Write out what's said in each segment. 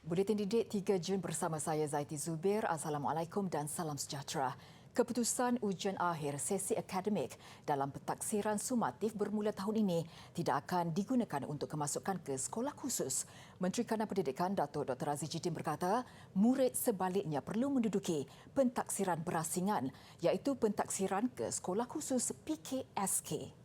Buletin Didik 3 Jun bersama saya Zaiti Zubir. Assalamualaikum dan salam sejahtera. Keputusan ujian akhir sesi akademik dalam pentaksiran sumatif bermula tahun ini tidak akan digunakan untuk kemasukan ke sekolah khusus. Menteri Kanan Pendidikan Datuk Dr. Aziz Jidin berkata, murid sebaliknya perlu menduduki pentaksiran berasingan iaitu pentaksiran ke sekolah khusus PKSK.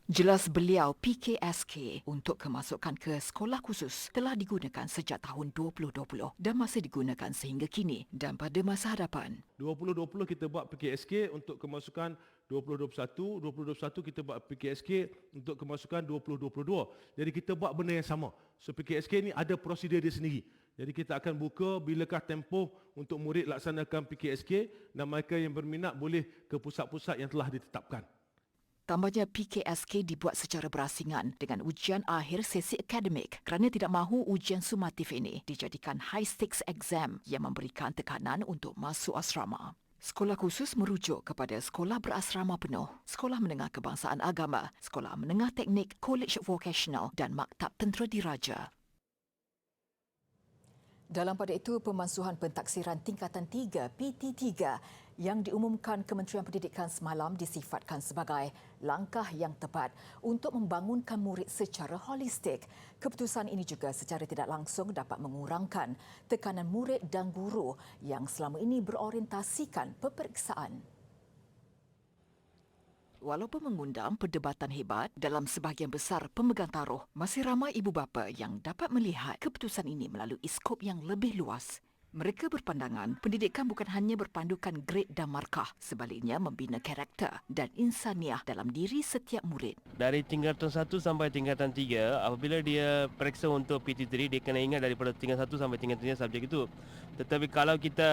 Jelas beliau, PKSK untuk kemasukan ke sekolah khusus telah digunakan sejak tahun 2020 dan masih digunakan sehingga kini dan pada masa hadapan. 2020 kita buat PKSK untuk kemasukan 2021, 2021 kita buat PKSK untuk kemasukan 2022. Jadi kita buat benda yang sama. So PKSK ni ada prosedur dia sendiri. Jadi kita akan buka bilakah tempoh untuk murid laksanakan PKSK dan mereka yang berminat boleh ke pusat-pusat yang telah ditetapkan. Tambahnya, PKSK dibuat secara berasingan dengan ujian akhir sesi akademik kerana tidak mahu ujian sumatif ini dijadikan high stakes exam yang memberikan tekanan untuk masuk asrama. Sekolah khusus merujuk kepada sekolah berasrama penuh, sekolah menengah kebangsaan agama, sekolah menengah teknik, college vocational dan maktab tentera diraja. Dalam pada itu, pemansuhan pentaksiran tingkatan 3 PT3 yang diumumkan Kementerian Pendidikan semalam disifatkan sebagai langkah yang tepat untuk membangunkan murid secara holistik. Keputusan ini juga secara tidak langsung dapat mengurangkan tekanan murid dan guru yang selama ini berorientasikan peperiksaan. Walaupun mengundang perdebatan hebat dalam sebahagian besar pemegang taruh, masih ramai ibu bapa yang dapat melihat keputusan ini melalui skop yang lebih luas. Mereka berpandangan pendidikan bukan hanya berpandukan grade dan markah, sebaliknya membina karakter dan insaniah dalam diri setiap murid. Dari tingkatan 1 sampai tingkatan 3, apabila dia periksa untuk PT3, dia kena ingat daripada tingkatan 1 sampai tingkatan 3 subjek itu. Tetapi kalau kita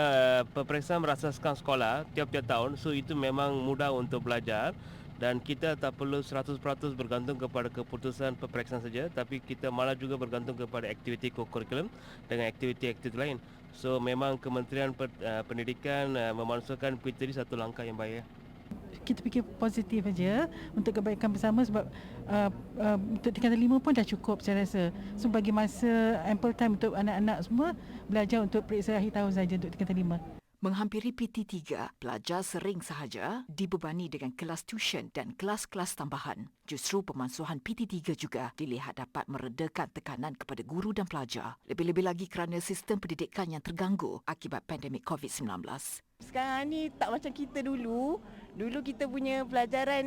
peperiksaan berasaskan sekolah tiap-tiap tahun, so itu memang mudah untuk belajar dan kita tak perlu 100% bergantung kepada keputusan peperiksaan saja, tapi kita malah juga bergantung kepada aktiviti kurikulum dengan aktiviti-aktiviti lain. So memang Kementerian Pendidikan memasukkan PT3 satu langkah yang baik. Kita fikir positif aja untuk kebaikan bersama sebab untuk tingkatan 5 pun dah cukup saya rasa. So bagi masa ample time untuk anak-anak semua belajar untuk periksa akhir tahun saja untuk tingkatan 5. Menghampiri PT3, pelajar sering sahaja dibebani dengan kelas tuition dan kelas-kelas tambahan. Justru pemansuhan PT3 juga dilihat dapat meredakan tekanan kepada guru dan pelajar. Lebih-lebih lagi kerana sistem pendidikan yang terganggu akibat pandemik COVID-19. Sekarang ni tak macam kita dulu. Dulu kita punya pelajaran,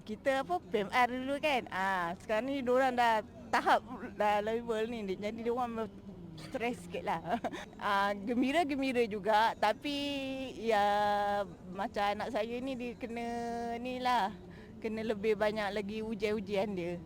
kita PMR dulu kan. Sekarang ni diorang dah tahap dah level ni. Jadi diorang stres sikit lah. Gembira-gembira juga, tapi ya macam anak saya ni dia kena lebih banyak lagi ujian-ujian dia.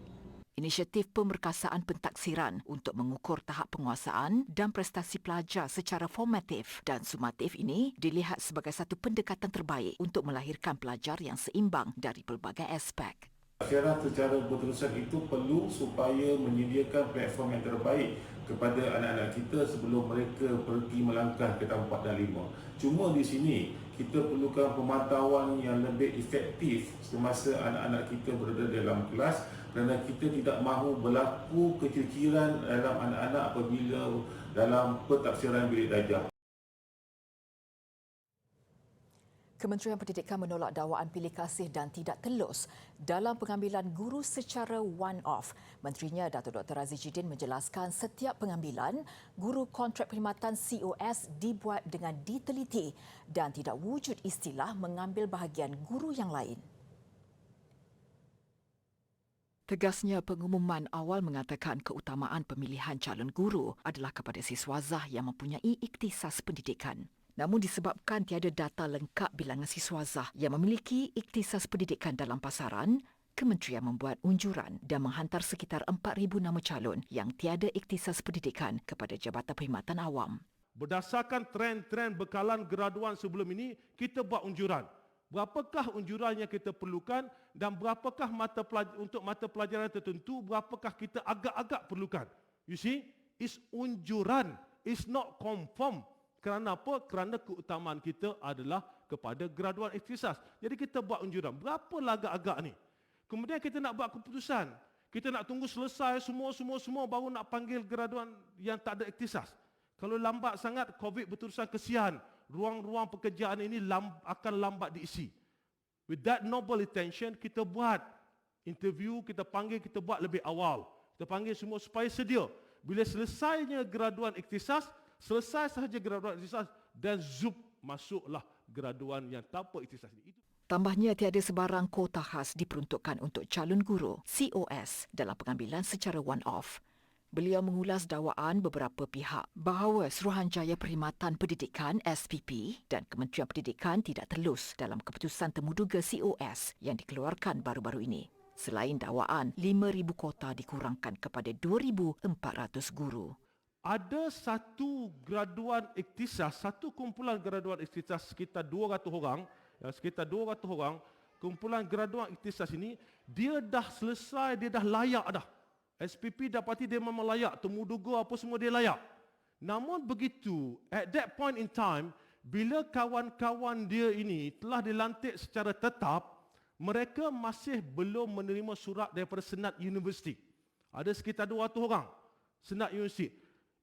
Inisiatif pemerkasaan pentaksiran untuk mengukur tahap penguasaan dan prestasi pelajar secara formatif dan sumatif ini dilihat sebagai satu pendekatan terbaik untuk melahirkan pelajar yang seimbang dari pelbagai aspek. Siaran secara berterusan itu perlu supaya menyediakan platform yang terbaik kepada anak-anak kita sebelum mereka pergi melangkah ke tahap 4 dan 5. Cuma di sini kita perlukan pemantauan yang lebih efektif semasa anak-anak kita berada dalam kelas kerana kita tidak mahu berlaku kecil-kecilan dalam anak-anak apabila dalam pentafsiran bilik darjah. Kementerian Pendidikan menolak dakwaan pilih kasih dan tidak telus dalam pengambilan guru secara one-off. Menterinya Datuk Dr. Aziz Jidin menjelaskan setiap pengambilan guru kontrak perkhidmatan COS dibuat dengan diteliti dan tidak wujud istilah mengambil bahagian guru yang lain. Tegasnya, pengumuman awal mengatakan keutamaan pemilihan calon guru adalah kepada siswazah yang mempunyai ikhtisas pendidikan. Namun disebabkan tiada data lengkap bilangan siswazah yang memiliki ikhtisas pendidikan dalam pasaran, Kementerian membuat unjuran dan menghantar sekitar 4,000 nama calon yang tiada ikhtisas pendidikan kepada Jabatan Perkhidmatan Awam. Berdasarkan trend-trend bekalan graduan sebelum ini, kita buat unjuran. Berapakah unjuran yang kita perlukan dan berapakah untuk mata pelajaran tertentu, berapakah kita agak-agak perlukan. You see, it's unjuran, it's not confirm. Kerana apa? Kerana keutamaan kita adalah kepada graduan ikhtisas. Jadi kita buat unjuran. Berapa agak-agak ni? Kemudian kita nak buat keputusan. Kita nak tunggu selesai semua baru nak panggil graduan yang tak ada ikhtisas. Kalau lambat sangat, COVID berterusan, kesian. Ruang-ruang pekerjaan ini akan lambat diisi. With that noble intention, kita buat interview, kita panggil, kita buat lebih awal. Kita panggil semua supaya sedia. Bila selesainya graduan ikhtisas, selesai sahaja graduan ikhtisas, dan zup, masuklah graduan yang tanpa ikhtisas ini. Tambahnya, tiada sebarang kuota khas diperuntukkan untuk calon guru COS dalam pengambilan secara one-off. Beliau mengulas dakwaan beberapa pihak bahawa Suruhanjaya Perkhidmatan Pendidikan SPP dan Kementerian Pendidikan tidak telus dalam keputusan temuduga COS yang dikeluarkan baru-baru ini. Selain dakwaan, 5,000 kuota dikurangkan kepada 2,400 guru. Ada satu graduan ikhtisas, satu kumpulan graduan ikhtisas sekitar 200 orang, kumpulan graduan ikhtisas ini, dia dah selesai, dia dah layak dah. SPP dapati dia memang layak, temuduga apa semua dia layak. Namun begitu, at that point in time, bila kawan-kawan dia ini telah dilantik secara tetap, mereka masih belum menerima surat daripada Senat Universiti. Ada sekitar 200 orang Senat Universiti.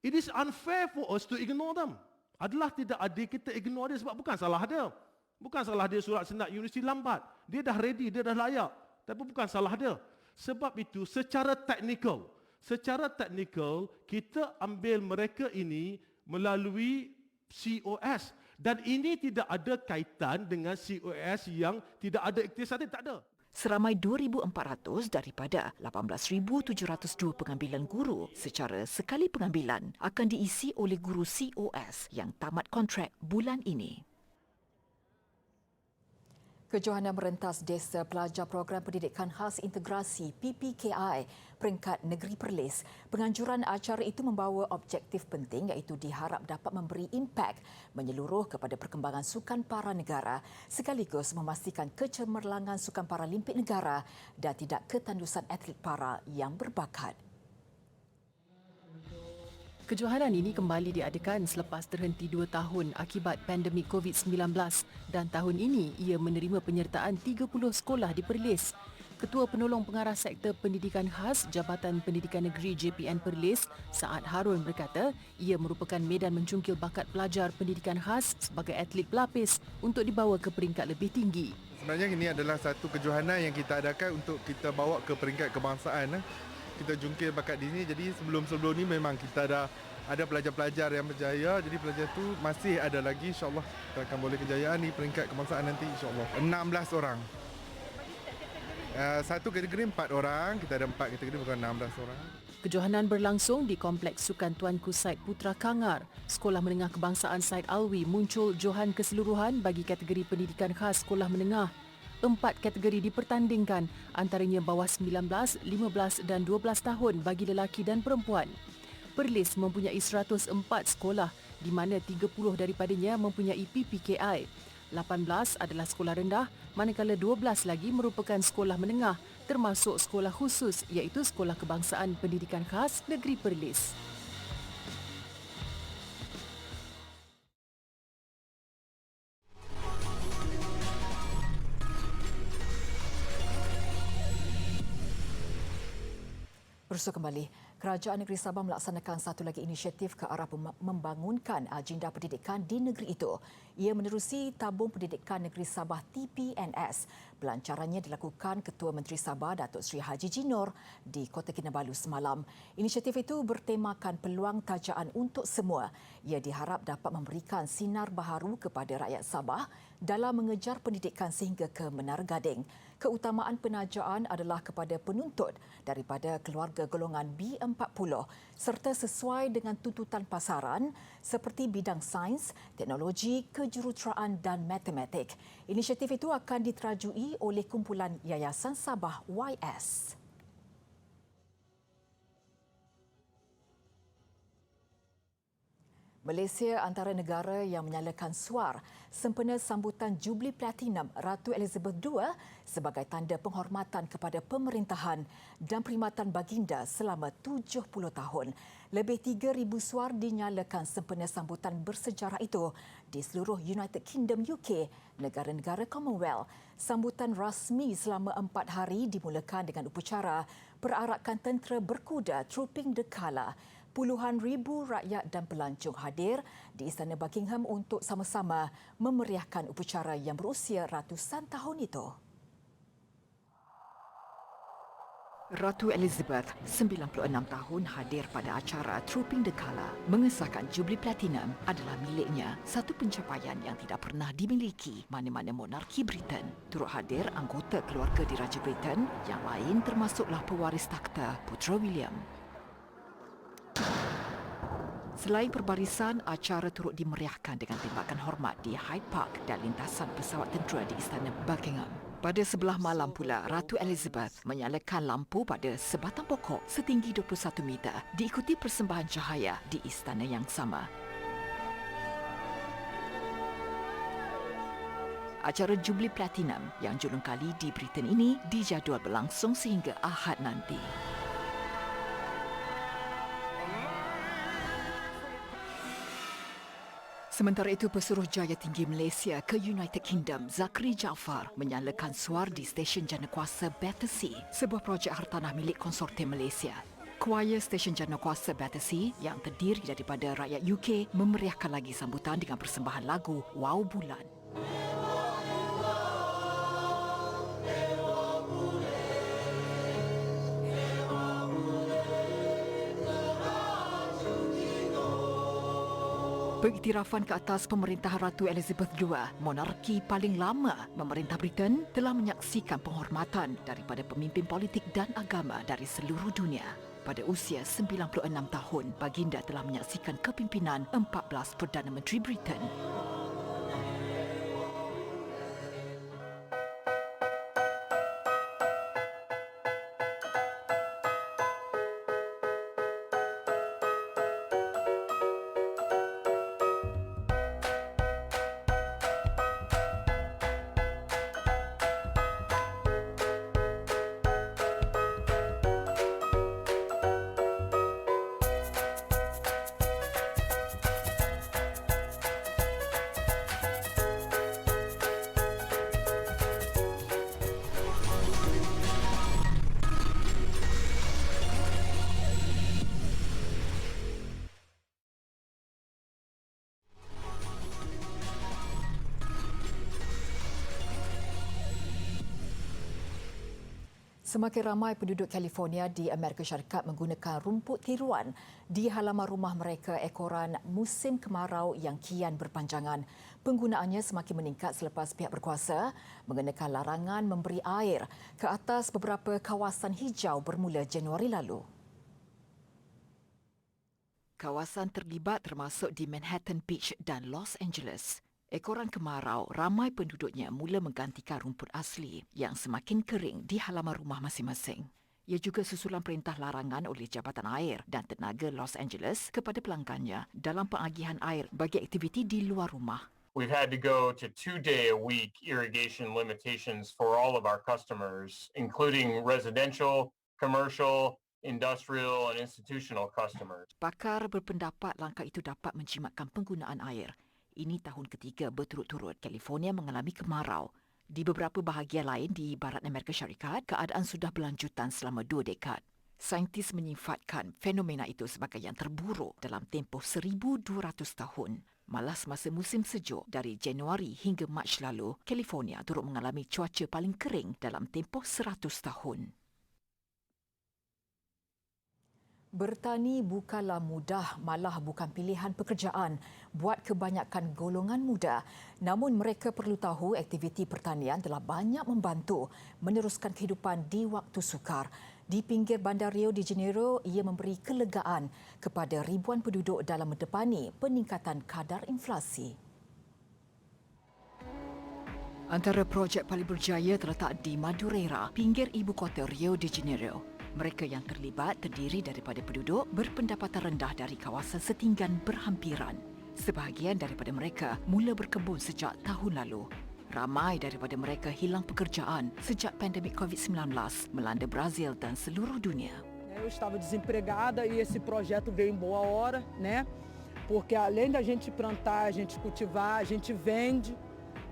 It is unfair for us to ignore them. Adalah tidak adil kita ignore dia sebab bukan salah dia. Bukan salah dia surat Senat Universiti lambat. Dia dah ready, dia dah layak. Tapi bukan salah dia. Sebab itu secara teknikal, kita ambil mereka ini melalui COS. Dan ini tidak ada kaitan dengan COS yang tidak ada ikhtisas, tak ada. Seramai 2,400 daripada 18,702 pengambilan guru secara sekali pengambilan akan diisi oleh guru COS yang tamat kontrak bulan ini. Kejohanan merentas Desa Pelajar Program Pendidikan Khas Integrasi PPKI peringkat negeri Perlis. Penganjuran acara itu membawa objektif penting iaitu diharap dapat memberi impak menyeluruh kepada perkembangan sukan para negara sekaligus memastikan kecemerlangan sukan paralimpik negara dan tidak ketandusan atlet para yang berbakat. Kejohanan ini kembali diadakan selepas terhenti 2 tahun akibat pandemik COVID-19 dan tahun ini ia menerima penyertaan 30 sekolah di Perlis. Ketua Penolong Pengarah Sektor Pendidikan Khas Jabatan Pendidikan Negeri JPN Perlis, Saad Harun berkata ia merupakan medan mencungkil bakat pelajar pendidikan khas sebagai atlet pelapis untuk dibawa ke peringkat lebih tinggi. Sebenarnya ini adalah satu kejohanan yang kita adakan untuk kita bawa ke peringkat kebangsaan. Kita jungkir bakat di sini. Jadi sebelum ni memang kita dah ada pelajar-pelajar yang berjaya. Jadi pelajar tu masih ada lagi, insya-Allah kita akan boleh kejayaan di peringkat kebangsaan nanti, insya-Allah. 16 orang. Satu kategori 4 orang, kita ada 4 kategori bukan 16 orang. Kejohanan berlangsung di Kompleks Sukan Tuanku Said Putra Kangar. Sekolah Menengah Kebangsaan Said Alwi muncul johan keseluruhan bagi kategori pendidikan khas sekolah menengah. 4 kategori dipertandingkan, antaranya bawah 19, 15 dan 12 tahun bagi lelaki dan perempuan. Perlis mempunyai 104 sekolah di mana 30 daripadanya mempunyai PPKI. 18 adalah sekolah rendah, manakala 12 lagi merupakan sekolah menengah termasuk sekolah khusus iaitu Sekolah Kebangsaan Pendidikan Khas Negeri Perlis. Bersua kembali, Kerajaan Negeri Sabah melaksanakan satu lagi inisiatif ke arah membangunkan agenda pendidikan di negeri itu. Ia menerusi Tabung Pendidikan Negeri Sabah TPNS. Pelancarannya dilakukan Ketua Menteri Sabah Datuk Seri Haji Jinor di Kota Kinabalu semalam. Inisiatif itu bertemakan peluang tajaan untuk semua. Ia diharap dapat memberikan sinar baharu kepada rakyat Sabah dalam mengejar pendidikan sehingga ke Menara Gading. Keutamaan penajaan adalah kepada penuntut daripada keluarga golongan B40 serta sesuai dengan tuntutan pasaran seperti bidang sains, teknologi, kejuruteraan dan matematik. Inisiatif itu akan diterajui oleh kumpulan Yayasan Sabah YS. Malaysia antara negara yang menyalakan suar sempena sambutan Jubli Platinum Ratu Elizabeth II sebagai tanda penghormatan kepada pemerintahan dan perkhidmatan baginda selama 70 tahun. Lebih 3,000 suar dinyalakan sempena sambutan bersejarah itu di seluruh United Kingdom UK, negara-negara Commonwealth. Sambutan rasmi selama 4 hari dimulakan dengan upacara perarakan tentera berkuda Trooping the Colour. Puluhan ribu rakyat dan pelancong hadir di Istana Buckingham untuk sama-sama memeriahkan upacara yang berusia ratusan tahun itu. Ratu Elizabeth, 96 tahun, hadir pada acara Trooping the Colour, mengesahkan Jubli Platinum adalah miliknya, satu pencapaian yang tidak pernah dimiliki mana-mana monarki Britain. Turut hadir anggota keluarga Diraja Britain, yang lain termasuklah pewaris takhta Putera William. Selain perbarisan, acara turut dimeriahkan dengan tembakan hormat di Hyde Park dan lintasan pesawat tentera di Istana Buckingham. Pada sebelah malam pula, Ratu Elizabeth menyalakan lampu pada sebatang pokok setinggi 21 meter diikuti persembahan cahaya di istana yang sama. Acara Jubli Platinum yang julung kali di Britain ini dijadual berlangsung sehingga Ahad nanti. Sementara itu, Pesuruhjaya Tinggi Malaysia ke United Kingdom, Zakri Jaafar, menyalakan suar di stesen Janakuasa Battersea, sebuah projek hartanah milik konsortium Malaysia. Kuaya stesen Janakuasa Battersea yang terdiri daripada rakyat UK memeriahkan lagi sambutan dengan persembahan lagu Wow Bulan. Pengiktirafan ke atas pemerintahan Ratu Elizabeth II, monarki paling lama memerintah Britain, telah menyaksikan penghormatan daripada pemimpin politik dan agama dari seluruh dunia. Pada usia 96 tahun, baginda telah menyaksikan kepimpinan 14 Perdana Menteri Britain. Semakin ramai penduduk California di Amerika Syarikat menggunakan rumput tiruan di halaman rumah mereka ekoran musim kemarau yang kian berpanjangan. Penggunaannya semakin meningkat selepas pihak berkuasa mengenakan larangan memberi air ke atas beberapa kawasan hijau bermula Januari lalu. Kawasan terlibat termasuk di Manhattan Beach dan Los Angeles. Ekoran kemarau, ramai penduduknya mula menggantikan rumput asli yang semakin kering di halaman rumah masing-masing. Ia juga susulan perintah larangan oleh Jabatan Air dan Tenaga Los Angeles kepada pelanggannya dalam pengagihan air bagi aktiviti di luar rumah. We've had to go to 2-day-a-week irrigation limitations for all of our customers, including residential, commercial, industrial and institutional customers. Pakar berpendapat langkah itu dapat menjimatkan penggunaan air. Ini tahun ketiga berturut-turut California mengalami kemarau. Di beberapa bahagian lain di barat Amerika Syarikat, keadaan sudah berlanjutan selama 2 dekad. Saintis menyifatkan fenomena itu sebagai yang terburuk dalam tempoh 1,200 tahun. Malah semasa musim sejuk dari Januari hingga Mac lalu, California turut mengalami cuaca paling kering dalam tempoh 100 tahun. Bertani bukanlah mudah, malah bukan pilihan pekerjaan buat kebanyakan golongan muda. Namun mereka perlu tahu aktiviti pertanian telah banyak membantu meneruskan kehidupan di waktu sukar. Di pinggir bandar Rio de Janeiro, ia memberi kelegaan kepada ribuan penduduk dalam mendepani peningkatan kadar inflasi. Antara projek paling berjaya terletak di Madureira, pinggir ibu kota Rio de Janeiro. Mereka yang terlibat terdiri daripada penduduk berpendapatan rendah dari kawasan setinggan berhampiran. Sebahagian daripada mereka mula berkebun sejak tahun lalu. Ramai daripada mereka hilang pekerjaan sejak pandemik COVID-19 melanda Brazil dan seluruh dunia. Eu estava desempregada e esse projeto veio em boa hora, né? Porque além da gente plantar, a gente cultivar, a gente vende,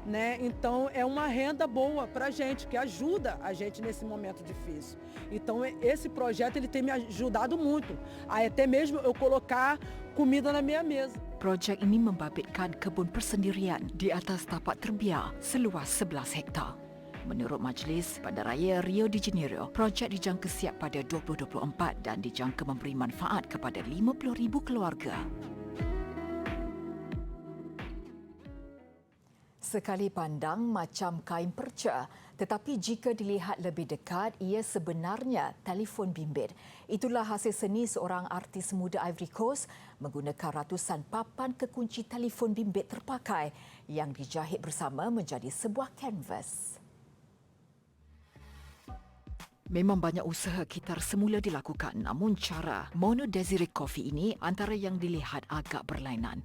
né? Então é uma renda boa para a gente, que ajuda a gente nesse momento difícil. Então esse projeto ele tem me ajudado muito, a até mesmo eu colocar comida na minha mesa. Projek ini membabitkan kebun persendirian di atas tapak terbiar seluas 11 hektar. Menurut Majlis Bandaraya Rio de Janeiro, projek dijangka siap pada 2024 dan dijangka memberi manfaat kepada 50,000 keluarga. Sekali pandang macam kain perca, tetapi jika dilihat lebih dekat, ia sebenarnya telefon bimbit. Itulah hasil seni seorang artis muda Ivory Coast menggunakan ratusan papan kekunci telefon bimbit terpakai yang dijahit bersama menjadi sebuah kanvas. Memang banyak usaha kitar semula dilakukan, namun cara Mono Desiree Coffee ini antara yang dilihat agak berlainan.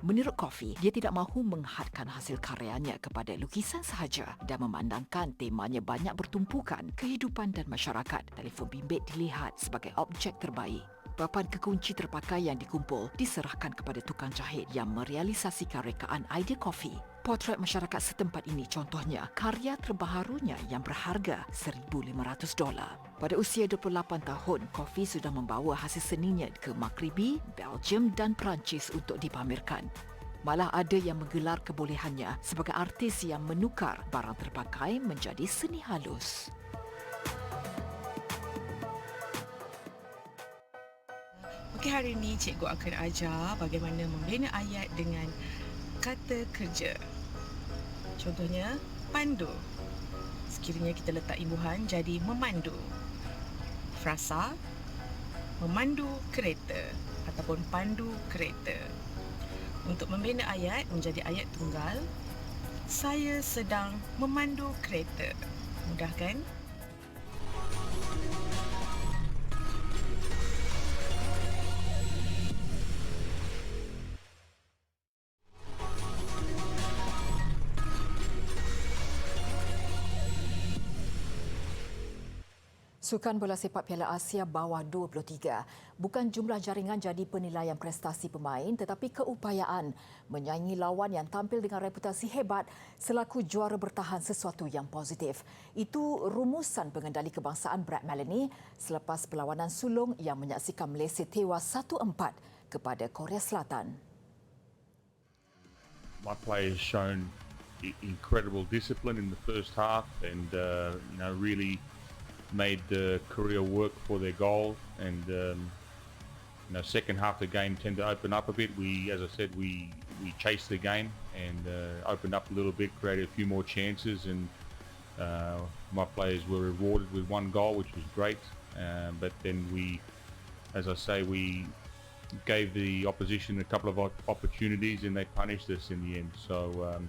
Menurut Coffee, dia tidak mahu menghadkan hasil karyanya kepada lukisan sahaja dan memandangkan temanya banyak bertumpukan kehidupan dan masyarakat. Telefon bimbit dilihat sebagai objek terbaik. Papan kekunci terpakai yang dikumpul diserahkan kepada tukang jahit yang merealisasikan rekaan idea Coffee. Potret masyarakat setempat ini contohnya karya terbaharunya yang berharga $1,500. Pada usia 28 tahun, Coffee sudah membawa hasil seninya ke Maghribi, Belgium dan Perancis untuk dipamerkan. Malah ada yang menggelar kebolehannya sebagai artis yang menukar barang terpakai menjadi seni halus. Okey, hari ini cikgu akan ajar bagaimana membina ayat dengan kata kerja. Contohnya, pandu. Sekiranya kita letak imbuhan jadi memandu. Frasa, memandu kereta ataupun pandu kereta. Untuk membina ayat menjadi ayat tunggal, saya sedang memandu kereta. Mudah kan? Sukan bola sepak Piala Asia bawah 23. Bukan jumlah jaringan jadi penilaian prestasi pemain tetapi keupayaan menyaingi lawan yang tampil dengan reputasi hebat selaku juara bertahan sesuatu yang positif. Itu rumusan pengendali kebangsaan Brad Maloney selepas perlawanan sulung yang menyaksikan Malaysia tewas 1-4 kepada Korea Selatan. My players shown incredible discipline in the first half and really made Korea work for their goal, and second half the game tended to open up a bit. As I said, we chased the game and opened up a little bit, created a few more chances, and my players were rewarded with one goal, which was great. But then we gave the opposition a couple of opportunities and they punished us in the end. So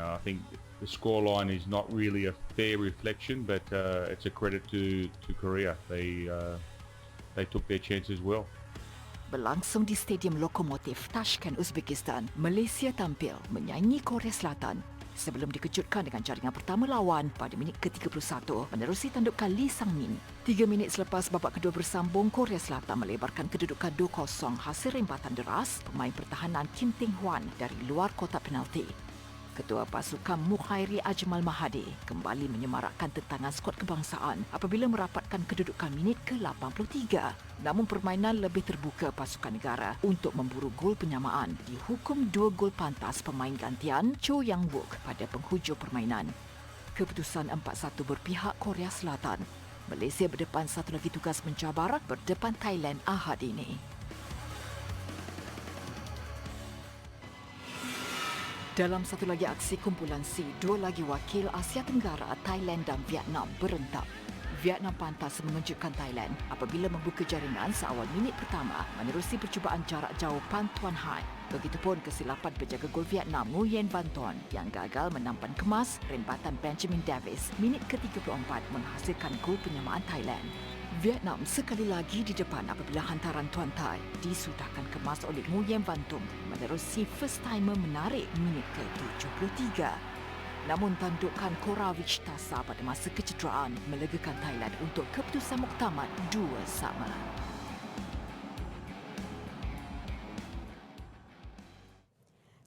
I think the scoreline is not really a fair reflection, but it's a credit to Korea. They took their chances well. Berlangsung di Stadium Lokomotif Tashkent, Uzbekistan, Malaysia tampil menyaingi Korea Selatan sebelum dikejutkan dengan jaringan pertama lawan pada minit ke-31 menerusi tandukan Lee Sang-min. 3 minit selepas babak kedua bersambung, Korea Selatan melebarkan kedudukan 2-0 hasil rembatan deras pemain pertahanan Kim Tae-hwan dari luar kotak penalti. Ketua pasukan Mukhairi Ajmal Mahadi kembali menyemarakkan tentangan skuad kebangsaan apabila merapatkan kedudukan minit ke-83. Namun permainan lebih terbuka pasukan negara untuk memburu gol penyamaan dihukum 2 gol pantas pemain gantian Cho Yang-wook pada penghujung permainan. Keputusan 4-1 berpihak Korea Selatan. Malaysia berdepan satu lagi tugas mencabar berdepan Thailand Ahad ini. Dalam satu lagi aksi kumpulan C, 2 lagi wakil Asia Tenggara, Thailand dan Vietnam berentak. Vietnam pantas mengejutkan Thailand apabila membuka jaringan seawal minit pertama menerusi percubaan jarak jauh Pan Tuan Hai. Begitupun kesilapan penjaga gol Vietnam Nguyen Van Ton yang gagal menampan kemas rembatan Benjamin Davis minit ke-34 menghasilkan gol penyamaan Thailand. Vietnam sekali lagi di depan apabila hantaran Tuan Thai disudahkan kemas oleh Nguyen Van Ton menerusi first timer menarik minit ke-73. Namun tandukan Koravich Tasa pada masa kecederaan melegakan Thailand untuk keputusan muktamad 2-2.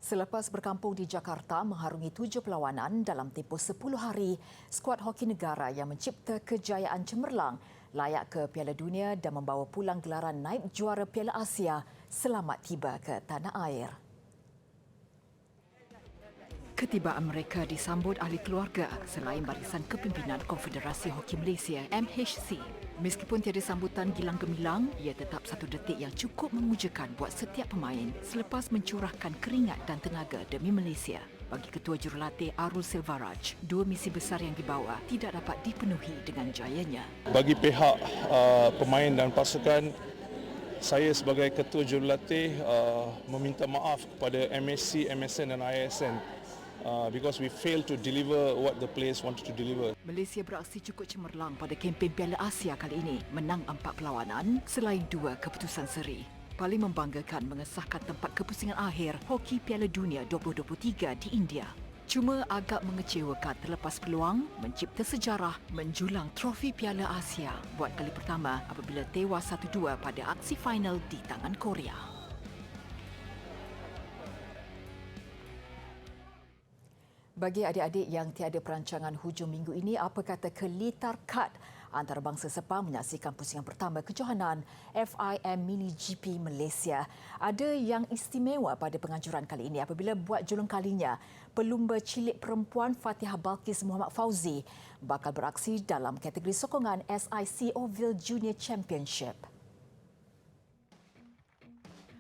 Selepas berkampung di Jakarta mengharungi 7 perlawanan dalam tempoh 10 hari, skuad hoki negara yang mencipta kejayaan cemerlang layak ke Piala Dunia dan membawa pulang gelaran naib juara Piala Asia selamat tiba ke tanah air. Ketibaan mereka disambut ahli keluarga selain barisan kepimpinan Konfederasi Hoki Malaysia MHC. Meskipun tiada sambutan gilang gemilang, ia tetap satu detik yang cukup memujakan buat setiap pemain selepas mencurahkan keringat dan tenaga demi Malaysia. Bagi Ketua Jurulatih Arul Silvaraj, 2 misi besar yang dibawa tidak dapat dipenuhi dengan jayanya. Bagi pihak pemain dan pasukan, saya sebagai Ketua Jurulatih meminta maaf kepada MSC, MSN dan ISN because we failed to deliver what the players wanted to deliver. Malaysia beraksi cukup cemerlang pada kempen Piala Asia kali ini, menang 4 perlawanan selain 2 keputusan seri. Paling membanggakan mengesahkan tempat kepusingan akhir Hoki Piala Dunia 2023 di India. Cuma agak mengecewakan terlepas peluang mencipta sejarah menjulang trofi Piala Asia buat kali pertama apabila tewas 1-2 pada aksi final di tangan Korea. Bagi adik-adik yang tiada perancangan hujung minggu ini, apa kata ke Litar Kad antarabangsa Sepang menyaksikan pusingan pertama kejohanan FIM Mini GP Malaysia. Ada yang istimewa pada penganjuran kali ini apabila buat julung kalinya pelumba cilik perempuan Fatihah Balkis Muhammad Fauzi bakal beraksi dalam kategori sokongan SIC Oval Junior Championship.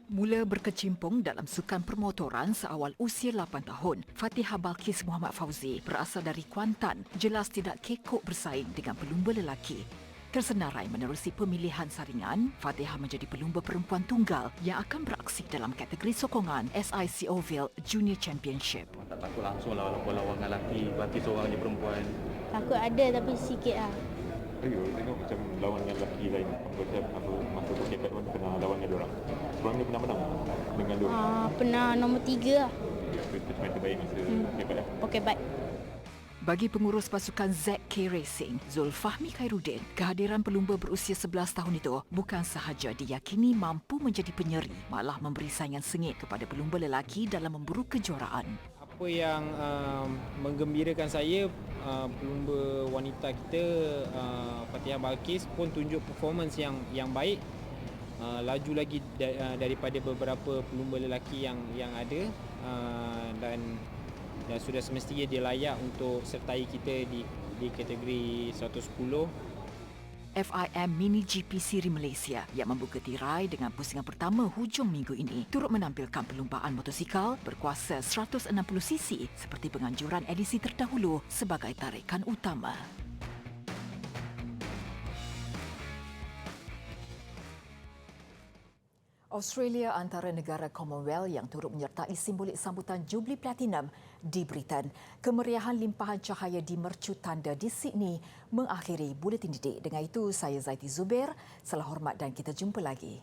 Mula berkecimpung dalam sukan permotoran seawal usia 8 tahun, Fatihah Balkis Muhammad Fauzi berasal dari Kuantan, jelas tidak kekok bersaing dengan pelumba lelaki. Tersenarai menerusi pemilihan saringan, Fatihah menjadi pelumba perempuan tunggal yang akan beraksi dalam kategori sokongan SIC Oval Junior Championship. Tak takut langsung lawan lelaki, Balkis seorang je perempuan. Takut ada tapi sikit lah. Tengok macam lawan dengan lelaki lain, masa berkebat pun pernah lawan dengan diorang. Sebelum ni pernah menang dengan diorang? Pernah nombor 3 lah. Itu cuma terbaik masa berkebat lah. Berkebat. Bagi pengurus pasukan ZK Racing, Zulfahmi Khairuddin, kehadiran pelumba berusia 11 tahun itu bukan sahaja diyakini mampu menjadi penyeri, malah memberi saingan sengit kepada pelumba lelaki dalam memburu kejuaraan. Apa yang menggembirakan saya, pelumba wanita kita Fatihah Balkis pun tunjuk performance yang baik, laju lagi daripada beberapa pelumba lelaki yang ada, dan sudah semestinya dia layak untuk sertai kita di kategori 110. FIM Mini GP Siri Malaysia yang membuka tirai dengan pusingan pertama hujung minggu ini turut menampilkan perlumbaan motosikal berkuasa 160cc seperti penganjuran edisi terdahulu sebagai tarikan utama. Australia antara negara Commonwealth yang turut menyertai simbolik sambutan Jubli Platinum di Britain. Kemeriahan limpahan cahaya di mercu tanda di Sydney mengakhiri Buletin Didik. Dengan itu, saya Zaiti Zubair. Salam hormat dan kita jumpa lagi.